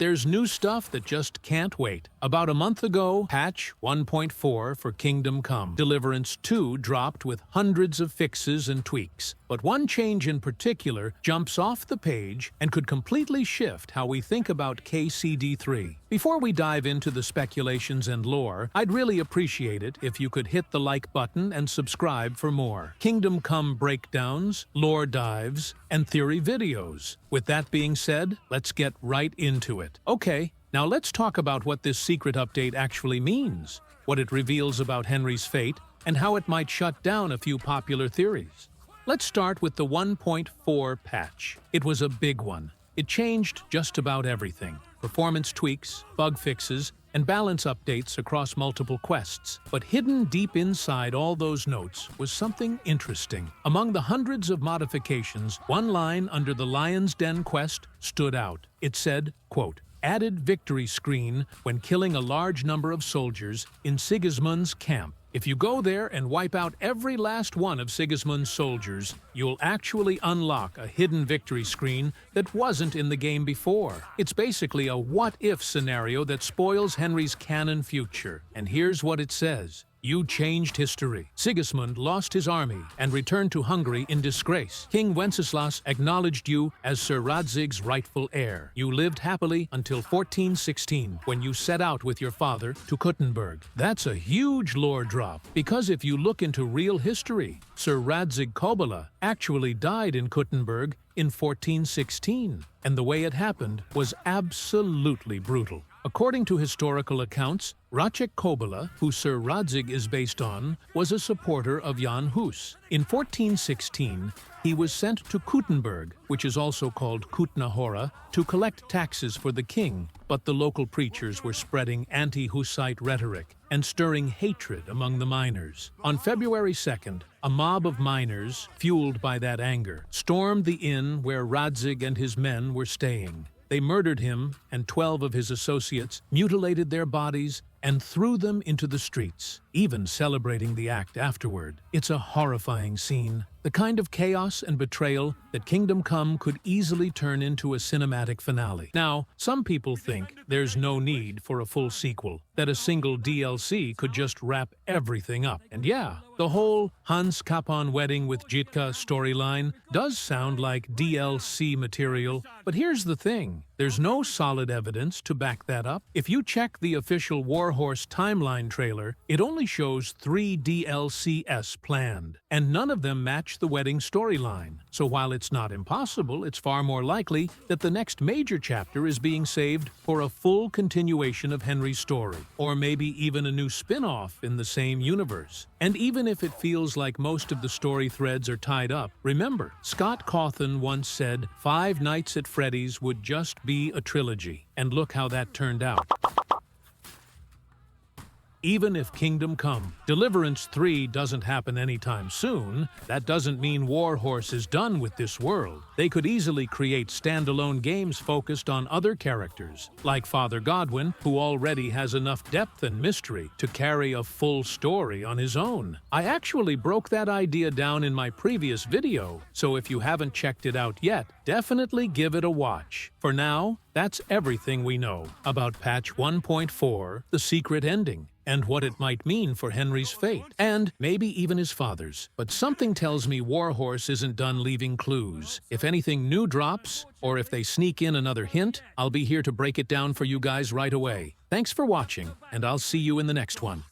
there's new stuff that just can't wait. About a month ago, patch 1.4 for Kingdom Come. Deliverance 2 dropped with hundreds of fixes and tweaks. But one change in particular jumps off the page and could completely shift how we think about KCD3. Before we dive into the speculations and lore, I'd really appreciate it if you could hit the like button and subscribe for more Kingdom Come breakdowns, lore dives, and theory videos. With that being said, let's get right into it. Okay, now let's talk about what this secret update actually means, what it reveals about Henry's fate, and how it might shut down a few popular theories. Let's start with the 1.4 patch. It was a big one. It changed just about everything. Performance tweaks, bug fixes, and balance updates across multiple quests. But hidden deep inside all those notes was something interesting. Among the hundreds of modifications, one line under the Lion's Den quest stood out. It said, quote, "Added victory screen when killing a large number of soldiers in Sigismund's camp. If you go there and wipe out every last one of Sigismund's soldiers, you'll actually unlock a hidden victory screen that wasn't in the game before. It's basically a what-if scenario that spoils Henry's canon future. And here's what it says. You changed history. Sigismund lost his army and returned to Hungary in disgrace. King Wenceslas acknowledged you as Sir Radzig's rightful heir. You lived happily until 1416, when you set out with your father to Kuttenberg. That's a huge lore drop, because if you look into real history, Sir Racek Kobyla actually died in Kuttenberg in 1416, and the way it happened was absolutely brutal. According to historical accounts, Racek Kobyla, who Sir Radzig is based on, was a supporter of Jan Hus. In 1416, he was sent to Kuttenberg, which is also called Kutna Hora, to collect taxes for the king, but the local preachers were spreading anti-Hussite rhetoric and stirring hatred among the miners. On February 2nd, a mob of miners, fueled by that anger, stormed the inn where Radzig and his men were staying. They murdered him and 12 of his associates, mutilated their bodies, and threw them into the streets, even celebrating the act afterward. It's a horrifying scene, the kind of chaos and betrayal that Kingdom Come could easily turn into a cinematic finale. Now, some people think there's no need for a full sequel, that a single DLC could just wrap everything up. And yeah, the whole Hans Kapon wedding with Jitka storyline does sound like DLC material, but here's the thing. There's no solid evidence to back that up. If you check the official Warhorse timeline trailer, it only shows 3 DLCs planned, and none of them match the wedding storyline. So while it's not impossible, it's far more likely that the next major chapter is being saved for a full continuation of Henry's story, or maybe even a new spin-off in the same universe. And even if it feels like most of the story threads are tied up, remember, Scott Cawthon once said 5 Nights at Freddy's would just be a trilogy, and look how that turned out. Even if Kingdom Come Deliverance 3 doesn't happen anytime soon, that doesn't mean Warhorse is done with this world. They could easily create standalone games focused on other characters, like Father Godwin, who already has enough depth and mystery to carry a full story on his own. I actually broke that idea down in my previous video, so if you haven't checked it out yet, definitely give it a watch. For now, that's everything we know about patch 1.4, the secret ending, and what it might mean for Henry's fate, and maybe even his father's. But something tells me Warhorse isn't done leaving clues. If anything new drops, or if they sneak in another hint, I'll be here to break it down for you guys right away. Thanks for watching, and I'll see you in the next one.